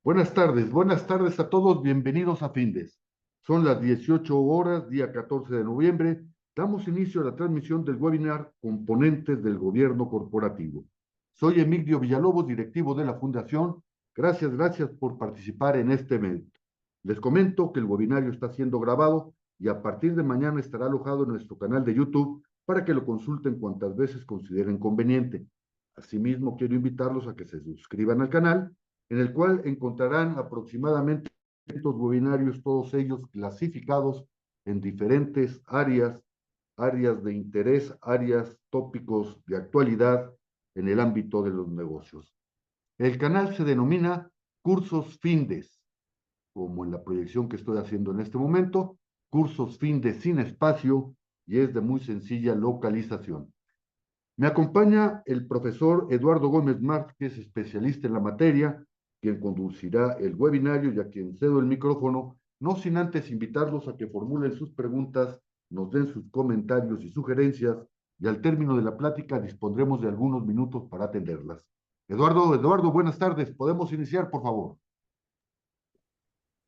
Buenas tardes a todos, bienvenidos a Findes. Son las 18 horas, día 14 de noviembre. Damos inicio a la transmisión del webinar Componentes del Gobierno Corporativo. Soy Emilio Villalobos, directivo de la Fundación. Gracias por participar en este evento. Les comento que el webinario está siendo grabado y a partir de mañana estará alojado en nuestro canal de YouTube para que lo consulten cuantas veces consideren conveniente. Asimismo, quiero invitarlos a que se suscriban al canal en el cual encontrarán aproximadamente estos webinarios, todos ellos clasificados en diferentes áreas de interés, áreas tópicos de actualidad en el ámbito de los negocios. El canal se denomina Cursos Findes, como en la proyección que estoy haciendo en este momento, Cursos Findes sin espacio, y es de muy sencilla localización. Me acompaña el profesor Eduardo Gómez Martí, que es especialista en la materia, quien conducirá el webinario y a quien cedo el micrófono, no sin antes invitarlos a que formulen sus preguntas, nos den sus comentarios y sugerencias, y al término de la plática dispondremos de algunos minutos para atenderlas. Eduardo, buenas tardes. ¿Podemos iniciar, por favor?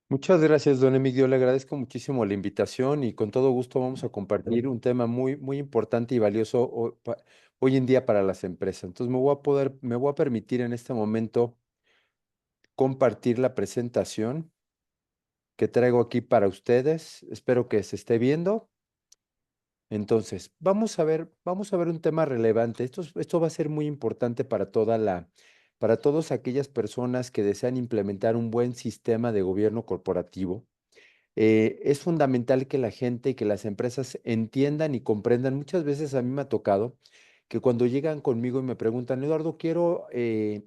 Muchas gracias, don Emilio. Le agradezco muchísimo la invitación y con todo gusto vamos a compartir un tema muy importante y valioso hoy en día para las empresas. Entonces me voy a permitir en este momento compartir la presentación que traigo aquí para ustedes. Espero que se esté viendo. Entonces, vamos a ver un tema relevante. Esto va a ser muy importante para todas aquellas personas que desean implementar un buen sistema de gobierno corporativo. Es fundamental que la gente y que las empresas entiendan y comprendan. Muchas veces a mí me ha tocado que cuando llegan conmigo y me preguntan, Eduardo, quiero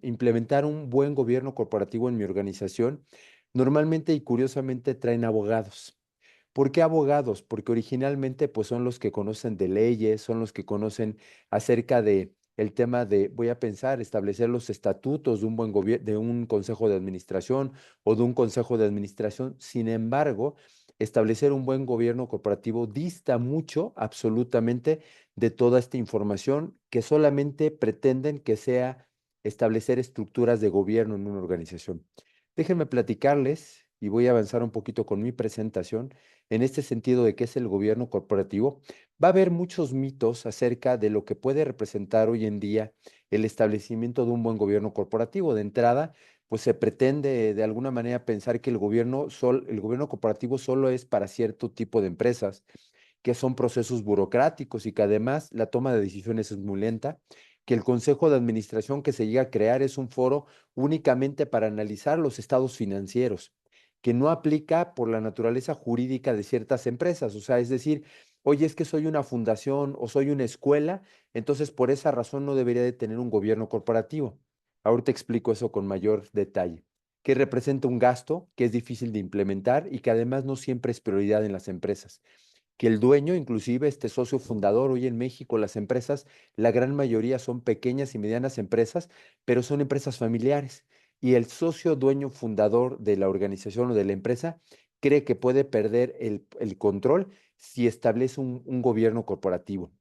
implementar un buen gobierno corporativo en mi organización, normalmente y curiosamente traen abogados. ¿Por qué abogados? Porque originalmente pues son los que conocen de leyes, son los que conocen acerca de el tema de, voy a pensar, establecer los estatutos de un buen gobierno, de un consejo de administración o de un consejo de administración. Sin embargo, establecer un buen gobierno corporativo dista mucho, absolutamente, de toda esta información que solamente pretenden que sea establecer estructuras de gobierno en una organización. Déjenme platicarles y voy a avanzar un poquito con mi presentación en este sentido de qué es el gobierno corporativo. Va a haber muchos mitos acerca de lo que puede representar hoy en día el establecimiento de un buen gobierno corporativo. De entrada, pues se pretende de alguna manera pensar que el gobierno corporativo solo es para cierto tipo de empresas, que son procesos burocráticos y que además la toma de decisiones es muy lenta, que el consejo de administración que se llega a crear es un foro únicamente para analizar los estados financieros, que no aplica por la naturaleza jurídica de ciertas empresas. O sea, es decir, oye, es que soy una fundación o soy una escuela, entonces por esa razón no debería de tener un gobierno corporativo. Ahorita explico eso con mayor detalle, que representa un gasto que es difícil de implementar y que además no siempre es prioridad en las empresas, que el dueño, inclusive este socio fundador, hoy en México las empresas, la gran mayoría son pequeñas y medianas empresas, pero son empresas familiares. Y el socio dueño fundador de la organización o de la empresa cree que puede perder el control si establece un gobierno corporativo.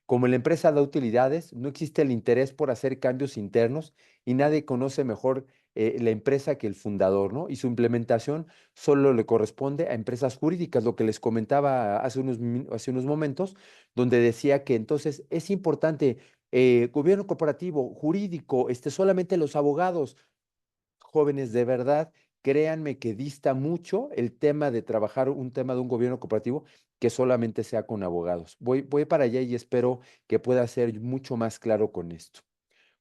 Como la empresa da utilidades, no existe el interés por hacer cambios internos y nadie conoce mejor la empresa que el fundador, ¿no? Y su implementación solo le corresponde a empresas jurídicas, lo que les comentaba hace unos momentos, donde decía que entonces es importante gobierno corporativo, jurídico, solamente los abogados. Jóvenes, de verdad, créanme que dista mucho el tema de trabajar un tema de un gobierno corporativo que solamente sea con abogados. Voy para allá y espero que pueda ser mucho más claro con esto.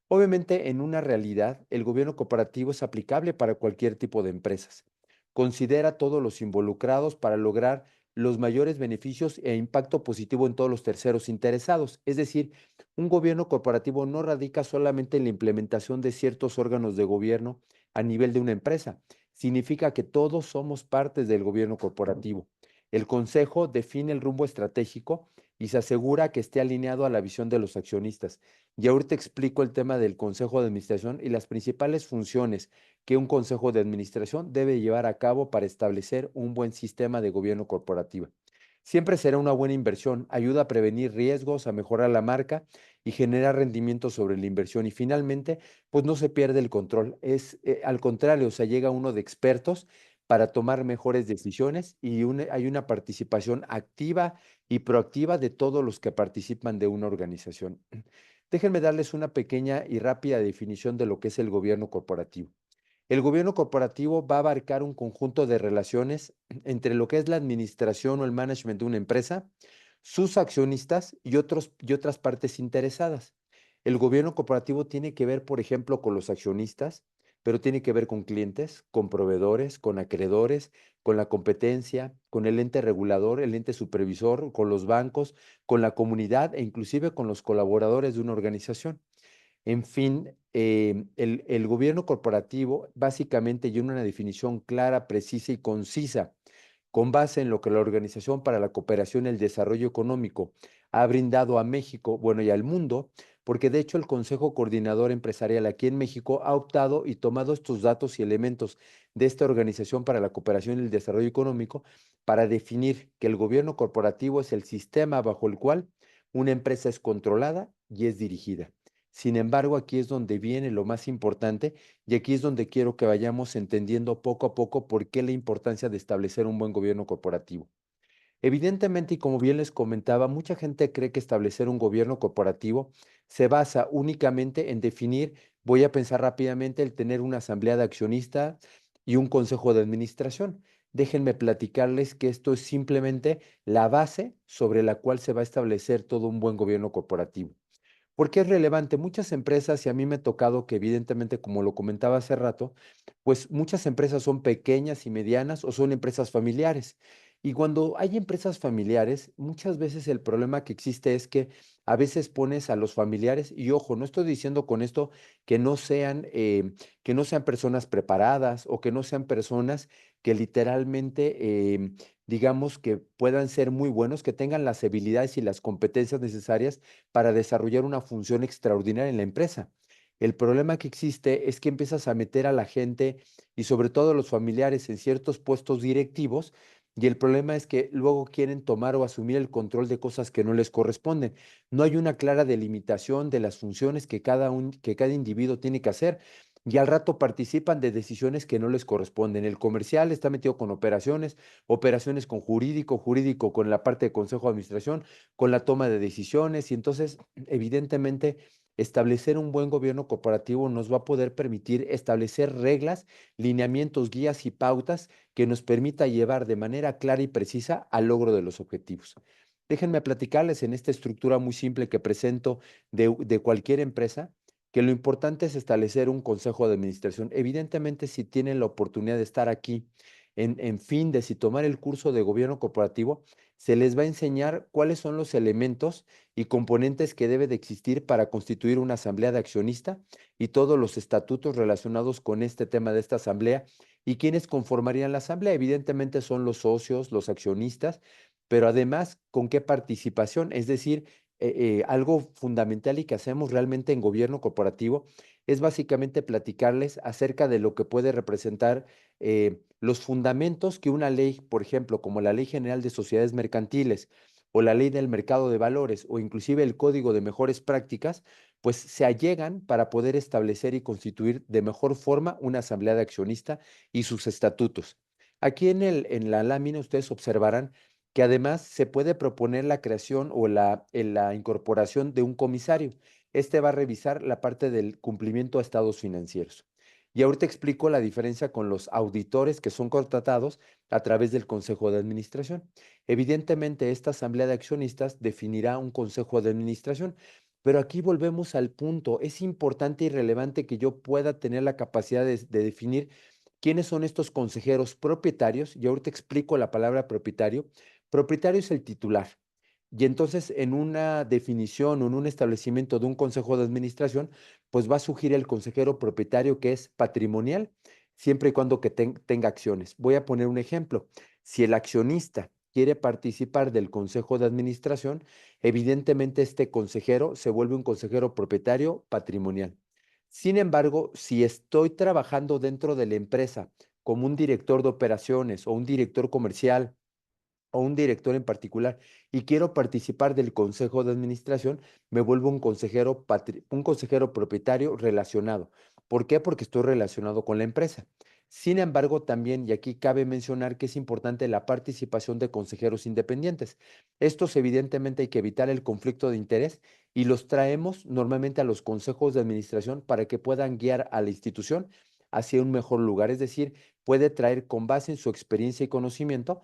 Obviamente, en una realidad, el gobierno cooperativo es aplicable para cualquier tipo de empresas. Considera a todos los involucrados para lograr los mayores beneficios e impacto positivo en todos los terceros interesados. Es decir, un gobierno corporativo no radica solamente en la implementación de ciertos órganos de gobierno a nivel de una empresa. Significa que todos somos partes del gobierno corporativo. El consejo define el rumbo estratégico y se asegura que esté alineado a la visión de los accionistas. Y ahorita explico el tema del consejo de administración y las principales funciones que un consejo de administración debe llevar a cabo para establecer un buen sistema de gobierno corporativo. Siempre será una buena inversión, ayuda a prevenir riesgos, a mejorar la marca y genera rendimiento sobre la inversión. Y finalmente, pues no se pierde el control. Al contrario, o sea, llega uno de expertos para tomar mejores decisiones y hay una participación activa y proactiva de todos los que participan de una organización. Déjenme darles una pequeña y rápida definición de lo que es el gobierno corporativo. El gobierno corporativo va a abarcar un conjunto de relaciones entre lo que es la administración o el management de una empresa, sus accionistas y otras partes interesadas. El gobierno corporativo tiene que ver, por ejemplo, con los accionistas, pero tiene que ver con clientes, con proveedores, con acreedores, con la competencia, con el ente regulador, el ente supervisor, con los bancos, con la comunidad e inclusive con los colaboradores de una organización. En fin, el gobierno corporativo básicamente y una definición clara, precisa y concisa, con base en lo que la Organización para la Cooperación y el Desarrollo Económico ha brindado a México, bueno, y al mundo, porque de hecho el Consejo Coordinador Empresarial aquí en México ha optado y tomado estos datos y elementos de esta Organización para la Cooperación y el Desarrollo Económico para definir que el gobierno corporativo es el sistema bajo el cual una empresa es controlada y es dirigida. Sin embargo, aquí es donde viene lo más importante y aquí es donde quiero que vayamos entendiendo poco a poco por qué la importancia de establecer un buen gobierno corporativo. Evidentemente, y como bien les comentaba, mucha gente cree que establecer un gobierno corporativo se basa únicamente en definir, voy a pensar rápidamente, el tener una asamblea de accionistas y un consejo de administración. Déjenme platicarles que esto es simplemente la base sobre la cual se va a establecer todo un buen gobierno corporativo. ¿Por qué es relevante? Muchas empresas, y a mí me ha tocado que evidentemente, como lo comentaba hace rato, pues muchas empresas son pequeñas y medianas o son empresas familiares. Y cuando hay empresas familiares, muchas veces el problema que existe es que a veces pones a los familiares, y ojo, no estoy diciendo con esto que no sean personas preparadas o que no sean personas que literalmente, digamos, que puedan ser muy buenos, que tengan las habilidades y las competencias necesarias para desarrollar una función extraordinaria en la empresa. El problema que existe es que empiezas a meter a la gente y sobre todo a los familiares en ciertos puestos directivos y el problema es que luego quieren tomar o asumir el control de cosas que no les corresponden. No hay una clara delimitación de las funciones que cada individuo tiene que hacer y al rato participan de decisiones que no les corresponden. El comercial está metido con operaciones, operaciones con jurídico, jurídico con la parte de consejo de administración, con la toma de decisiones y entonces, evidentemente, establecer un buen gobierno corporativo nos va a poder permitir establecer reglas, lineamientos, guías y pautas que nos permita llevar de manera clara y precisa al logro de los objetivos. Déjenme platicarles en esta estructura muy simple que presento de cualquier empresa, que lo importante es establecer un consejo de administración. Evidentemente, si tienen la oportunidad de estar aquí en fin de si tomar el curso de gobierno corporativo, se les va a enseñar cuáles son los elementos y componentes que debe de existir para constituir una asamblea de accionista y todos los estatutos relacionados con este tema de esta asamblea y quiénes conformarían la asamblea. Evidentemente son los socios, los accionistas, pero además con qué participación, es decir, algo fundamental y que hacemos realmente en gobierno corporativo es básicamente platicarles acerca de lo que puede representar los fundamentos que una ley, por ejemplo, como la Ley General de Sociedades Mercantiles o la Ley del Mercado de Valores o inclusive el Código de Mejores Prácticas, pues se allegan para poder establecer y constituir de mejor forma una asamblea de accionista y sus estatutos. Aquí en la lámina ustedes observarán que además se puede proponer la creación o la incorporación de un comisario. Este va a revisar la parte del cumplimiento a estados financieros. Y ahorita explico la diferencia con los auditores que son contratados a través del Consejo de Administración. Evidentemente, esta asamblea de accionistas definirá un consejo de administración, pero aquí volvemos al punto. Es importante y relevante que yo pueda tener la capacidad de definir quiénes son estos consejeros propietarios. Y ahorita explico la palabra propietario. Propietario es el titular. Y entonces, en una definición o en un establecimiento de un consejo de administración, pues va a surgir el consejero propietario que es patrimonial, siempre y cuando que tenga acciones. Voy a poner un ejemplo. Si el accionista quiere participar del consejo de administración, evidentemente este consejero se vuelve un consejero propietario patrimonial. Sin embargo, si estoy trabajando dentro de la empresa como un director de operaciones o un director comercial, o un director en particular y quiero participar del consejo de administración, me vuelvo un consejero propietario relacionado. ¿Por qué? Porque estoy relacionado con la empresa. Sin embargo, también, y aquí cabe mencionar que es importante la participación de consejeros independientes. Estos evidentemente hay que evitar el conflicto de interés y los traemos normalmente a los consejos de administración para que puedan guiar a la institución hacia un mejor lugar. Es decir, puede traer con base en su experiencia y conocimiento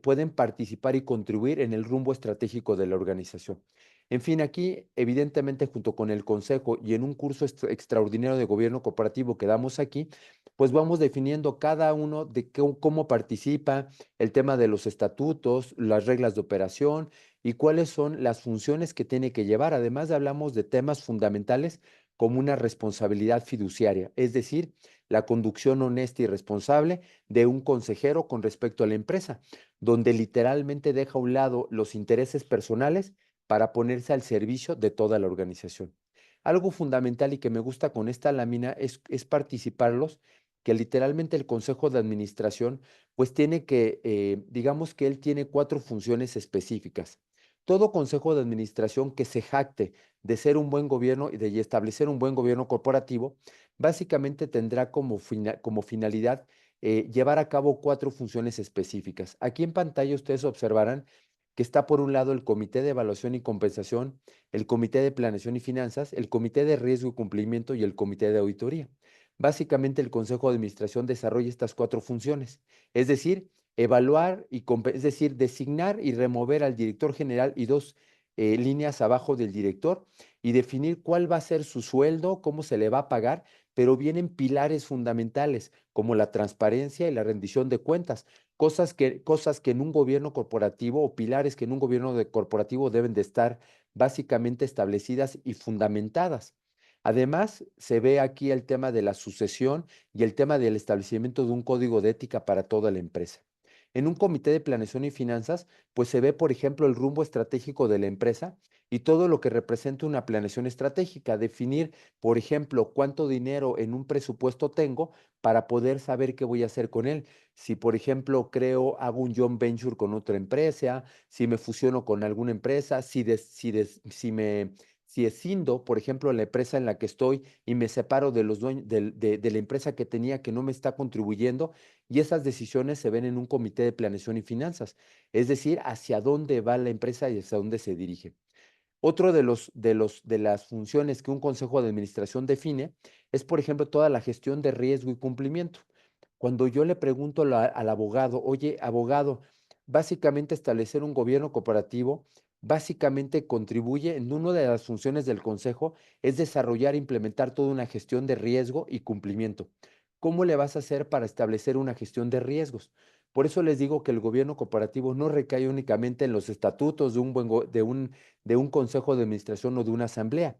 pueden participar y contribuir en el rumbo estratégico de la organización. En fin, aquí, evidentemente, junto con el Consejo y en un curso extraordinario de gobierno corporativo que damos aquí, pues vamos definiendo cada uno de cómo participa, el tema de los estatutos, las reglas de operación y cuáles son las funciones que tiene que llevar. Además, hablamos de temas fundamentales como una responsabilidad fiduciaria, es decir, la conducción honesta y responsable de un consejero con respecto a la empresa, donde literalmente deja a un lado los intereses personales para ponerse al servicio de toda la organización. Algo fundamental y que me gusta con esta lámina es participarlos, que literalmente el Consejo de Administración, pues tiene digamos que él tiene cuatro funciones específicas. Todo Consejo de Administración que se jacte de ser un buen gobierno y de establecer un buen gobierno corporativo, básicamente tendrá como finalidad llevar a cabo cuatro funciones específicas. Aquí en pantalla ustedes observarán que está por un lado el Comité de Evaluación y Compensación, el Comité de Planeación y Finanzas, el Comité de Riesgo y Cumplimiento y el Comité de Auditoría. Básicamente el Consejo de Administración desarrolla estas cuatro funciones, es decir, evaluar es decir, designar y remover al director general y dos líneas abajo del director y definir cuál va a ser su sueldo, cómo se le va a pagar, pero vienen pilares fundamentales como la transparencia y la rendición de cuentas, cosas que en un gobierno corporativo o pilares que en un gobierno corporativo deben de estar básicamente establecidas y fundamentadas. Además, se ve aquí el tema de la sucesión y el tema del establecimiento de un código de ética para toda la empresa. En un comité de planeación y finanzas, pues se ve, por ejemplo, el rumbo estratégico de la empresa y todo lo que representa una planeación estratégica, definir, por ejemplo, cuánto dinero en un presupuesto tengo para poder saber qué voy a hacer con él. Si, por ejemplo, hago un joint venture con otra empresa, si me fusiono con alguna empresa, si escindo, por ejemplo, la empresa en la que estoy y me separo de los dueños de la empresa que tenía que no me está contribuyendo, y esas decisiones se ven en un comité de planeación y finanzas, es decir, hacia dónde va la empresa y hacia dónde se dirige. Otro de las funciones que un consejo de administración define es, por ejemplo, toda la gestión de riesgo y cumplimiento. Cuando yo le pregunto al abogado, oye, abogado, básicamente establecer un gobierno cooperativo, básicamente contribuye en una de las funciones del consejo es desarrollar e implementar toda una gestión de riesgo y cumplimiento. ¿Cómo le vas a hacer para establecer una gestión de riesgos? Por eso les digo que el gobierno cooperativo no recae únicamente en los estatutos de un consejo de administración o de una asamblea.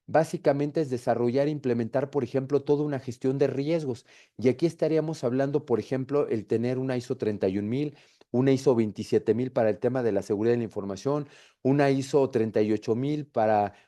Básicamente es desarrollar e implementar, por ejemplo, toda una gestión de riesgos. Y aquí estaríamos hablando, por ejemplo, el tener una ISO 31000, una ISO 27000 para el tema de la seguridad de la información, una ISO 38000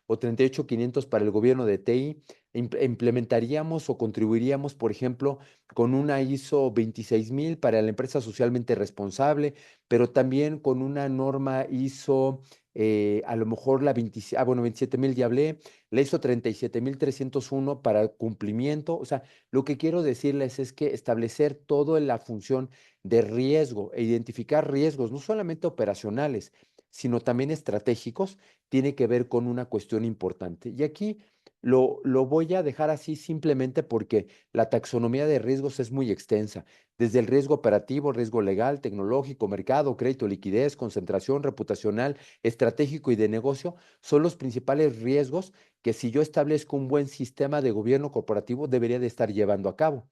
o 38500 para el gobierno de TI. Implementaríamos o contribuiríamos, por ejemplo, con una ISO 26000 para la empresa socialmente responsable, pero también con una norma ISO a lo mejor bueno, 27000 ya hablé, la ISO 37301 para cumplimiento. O sea, lo que quiero decirles es que establecer todo en la función de riesgo e identificar riesgos, no solamente operacionales, sino también estratégicos, tiene que ver con una cuestión importante. Y aquí lo voy a dejar así simplemente porque la taxonomía de riesgos es muy extensa, desde el riesgo operativo, riesgo legal, tecnológico, mercado, crédito, liquidez, concentración reputacional, estratégico y de negocio, son los principales riesgos que si yo establezco un buen sistema de gobierno corporativo debería de estar llevando a cabo.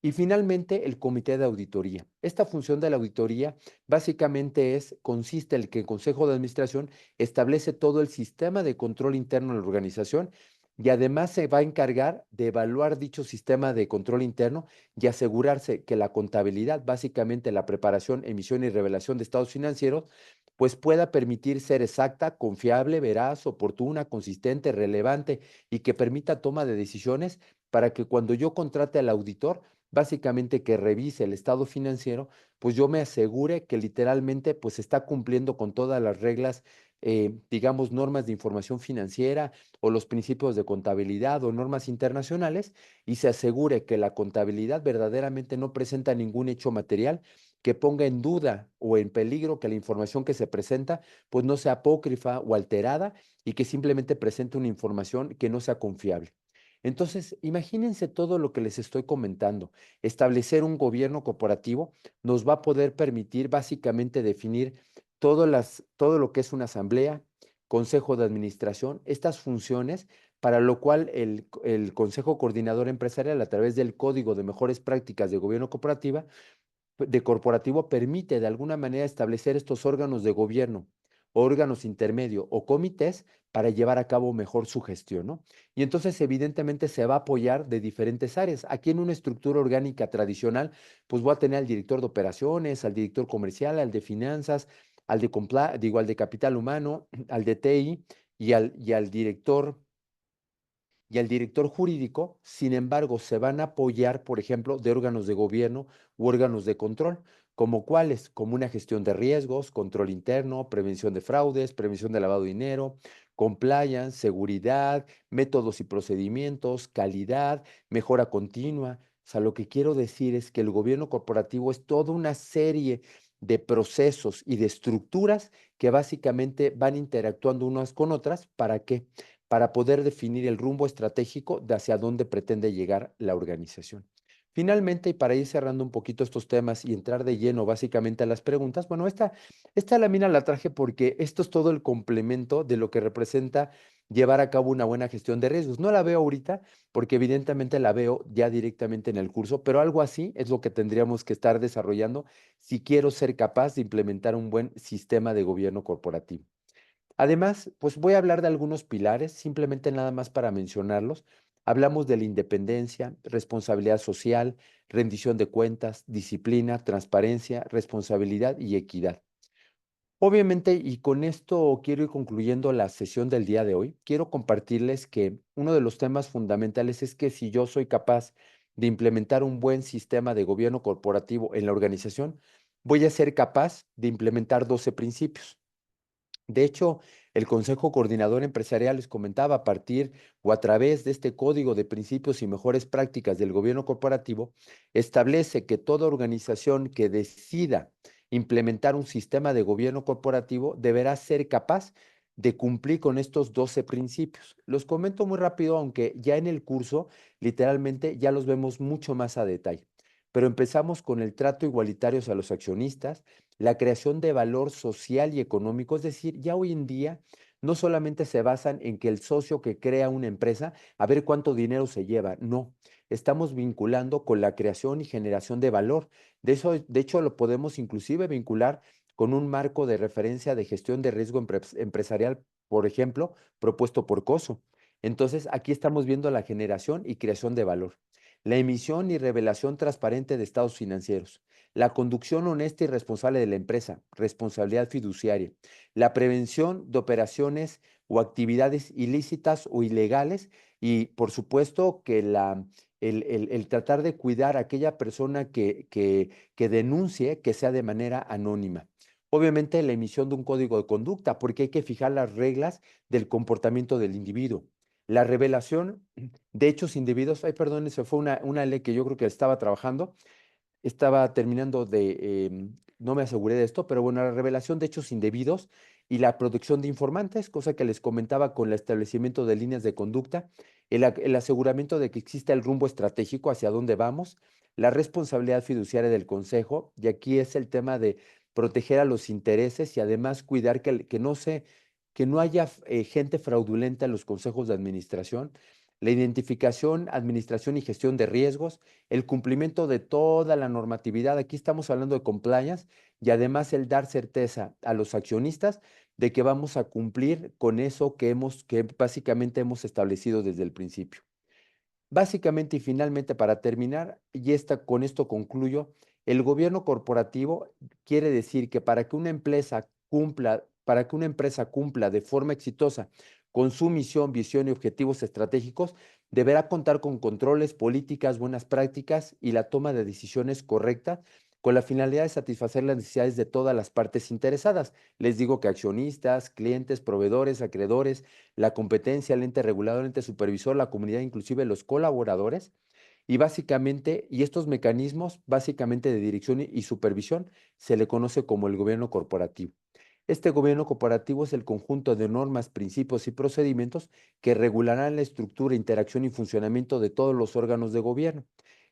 Y finalmente, el comité de auditoría. Esta función de la auditoría básicamente consiste en que el Consejo de Administración establece todo el sistema de control interno de la organización y además se va a encargar de evaluar dicho sistema de control interno y asegurarse que la contabilidad, básicamente la preparación, emisión y revelación de estados financieros, pues pueda permitir ser exacta, confiable, veraz, oportuna, consistente, relevante y que permita toma de decisiones para que cuando yo contrate al auditor, básicamente que revise el estado financiero, pues yo me asegure que literalmente pues está cumpliendo con todas las reglas, digamos, normas de información financiera o los principios de contabilidad o normas internacionales, y se asegure que la contabilidad verdaderamente no presenta ningún hecho material que ponga en duda o en peligro que la información que se presenta pues no sea apócrifa o alterada, y que simplemente presente una información que no sea confiable. Entonces, imagínense todo lo que les estoy comentando. Establecer un gobierno corporativo nos va a poder permitir básicamente definir todo lo que es una asamblea, consejo de administración, estas funciones, para lo cual el Consejo Coordinador Empresarial, a través del Código de Mejores Prácticas de Gobierno Corporativa, de corporativo, permite de alguna manera establecer estos órganos de gobierno, órganos intermedio o comités para llevar a cabo mejor su gestión, ¿no? Y entonces evidentemente se va a apoyar de diferentes áreas. Aquí en una estructura orgánica tradicional, pues voy a tener al director de operaciones, al director comercial, al de finanzas, al de capital humano, al de TI y al director jurídico. Sin embargo, se van a apoyar, por ejemplo, de órganos de gobierno u órganos de control, como cuáles, como una gestión de riesgos, control interno, prevención de fraudes, prevención de lavado de dinero, compliance, seguridad, métodos y procedimientos, calidad, mejora continua. O sea, lo que quiero decir es que el gobierno corporativo es toda una serie de procesos y de estructuras que básicamente van interactuando unas con otras. ¿Para qué? Para poder definir el rumbo estratégico de hacia dónde pretende llegar la organización. Finalmente, y para ir cerrando un poquito estos temas y entrar de lleno básicamente a las preguntas, bueno, esta lámina la traje porque esto es todo el complemento de lo que representa llevar a cabo una buena gestión de riesgos. No la veo ahorita porque evidentemente la veo ya directamente en el curso, pero algo así es lo que tendríamos que estar desarrollando si quiero ser capaz de implementar un buen sistema de gobierno corporativo. Además, pues voy a hablar de algunos pilares, simplemente nada más para mencionarlos. Hablamos de la independencia, responsabilidad social, rendición de cuentas, disciplina, transparencia, responsabilidad y equidad. Obviamente, y con esto quiero ir concluyendo la sesión del día de hoy, quiero compartirles que uno de los temas fundamentales es que si yo soy capaz de implementar un buen sistema de gobierno corporativo en la organización, voy a ser capaz de implementar 12 principios. De hecho, el Consejo Coordinador Empresarial les comentaba, a partir o a través de este código de principios y mejores prácticas del gobierno corporativo, establece que toda organización que decida implementar un sistema de gobierno corporativo deberá ser capaz de cumplir con estos 12 principios. Los comento muy rápido, aunque ya en el curso literalmente ya los vemos mucho más a detalle. Pero empezamos con el trato igualitario a los accionistas, la creación de valor social y económico. Es decir, ya hoy en día no solamente se basan en que el socio que crea una empresa, a ver cuánto dinero se lleva. No, estamos vinculando con la creación y generación de valor. De hecho, lo podemos inclusive vincular con un marco de referencia de gestión de riesgo empresarial, por ejemplo, propuesto por COSO. Entonces, aquí estamos viendo la generación y creación de valor, la emisión y revelación transparente de estados financieros, la conducción honesta y responsable de la empresa, responsabilidad fiduciaria, la prevención de operaciones o actividades ilícitas o ilegales, y por supuesto que el tratar de cuidar a aquella persona que denuncie, que sea de manera anónima. Obviamente la emisión de un código de conducta, porque hay que fijar las reglas del comportamiento del individuo. La revelación de hechos indebidos. Ay, perdón, esa fue una ley que yo creo que estaba trabajando, estaba terminando no me aseguré de esto, pero bueno, la revelación de hechos indebidos y la protección de informantes, cosa que les comentaba con el establecimiento de líneas de conducta, el aseguramiento de que exista el rumbo estratégico hacia dónde vamos, la responsabilidad fiduciaria del consejo, y aquí es el tema de proteger a los intereses y además cuidar que no haya gente fraudulenta en los consejos de administración, la identificación, administración y gestión de riesgos, el cumplimiento de toda la normatividad. Aquí estamos hablando de compliance, y además el dar certeza a los accionistas de que vamos a cumplir con eso que básicamente hemos establecido desde el principio. Básicamente y finalmente, para terminar, con esto concluyo, el gobierno corporativo quiere decir que para que una empresa cumpla de forma exitosa con su misión, visión y objetivos estratégicos, deberá contar con controles, políticas, buenas prácticas y la toma de decisiones correctas con la finalidad de satisfacer las necesidades de todas las partes interesadas. Les digo que accionistas, clientes, proveedores, acreedores, la competencia, el ente regulador, el ente supervisor, la comunidad, inclusive los colaboradores. Y básicamente, y estos mecanismos básicamente de dirección y supervisión se le conoce como el gobierno corporativo. Este gobierno corporativo es el conjunto de normas, principios y procedimientos que regularán la estructura, interacción y funcionamiento de todos los órganos de gobierno.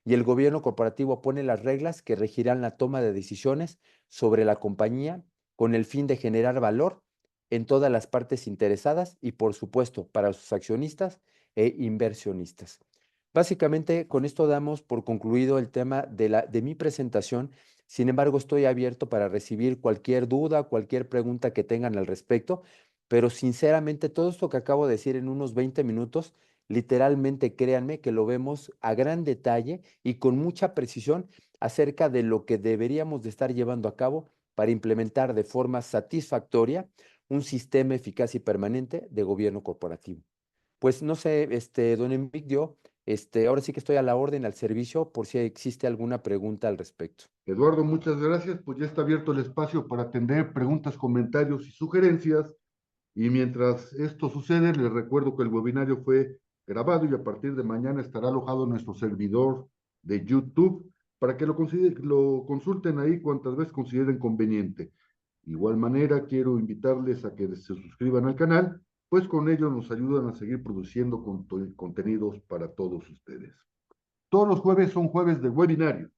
Y el gobierno corporativo pone las reglas que regirán la toma de decisiones sobre la compañía con el fin de generar valor en todas las partes interesadas y, por supuesto, para sus accionistas e inversionistas. Básicamente, con esto damos por concluido el tema de mi presentación. Sin embargo, estoy abierto para recibir cualquier duda, cualquier pregunta que tengan al respecto, pero sinceramente todo esto que acabo de decir en unos 20 minutos, literalmente créanme que lo vemos a gran detalle y con mucha precisión acerca de lo que deberíamos de estar llevando a cabo para implementar de forma satisfactoria un sistema eficaz y permanente de gobierno corporativo. Pues no sé, don Emilio, ahora sí que estoy a la orden, al servicio, por si existe alguna pregunta al respecto. Eduardo, muchas gracias. Pues ya está abierto el espacio para atender preguntas, comentarios y sugerencias. Y mientras esto sucede, les recuerdo que el webinario fue grabado y a partir de mañana estará alojado en nuestro servidor de YouTube para que lo consulten ahí cuantas veces consideren conveniente. De igual manera, quiero invitarles a que se suscriban al canal, pues con ello nos ayudan a seguir produciendo contenidos para todos ustedes. Todos los jueves son jueves de webinario.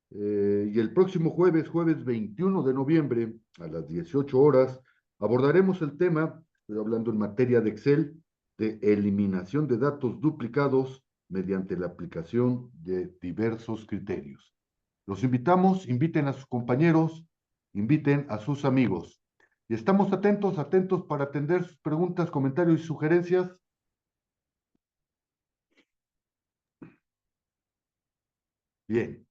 Y el próximo jueves, jueves 21 de noviembre, a las 18 horas, abordaremos el tema, estoy hablando en materia de Excel, de eliminación de datos duplicados mediante la aplicación de diversos criterios. Los invitamos, inviten a sus compañeros, inviten a sus amigos. Y estamos atentos para atender sus preguntas, comentarios y sugerencias. Bien.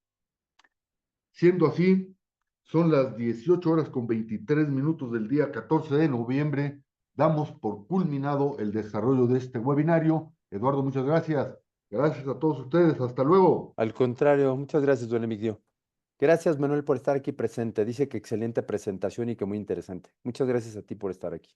Siendo así, son las 18 horas con 23 minutos del día 14 de noviembre. Damos por culminado el desarrollo de este webinario. Eduardo, muchas gracias. Gracias a todos ustedes. Hasta luego. Al contrario, muchas gracias, don Emilio. Gracias, Manuel, por estar aquí presente. Dice que excelente presentación y que muy interesante. Muchas gracias a ti por estar aquí.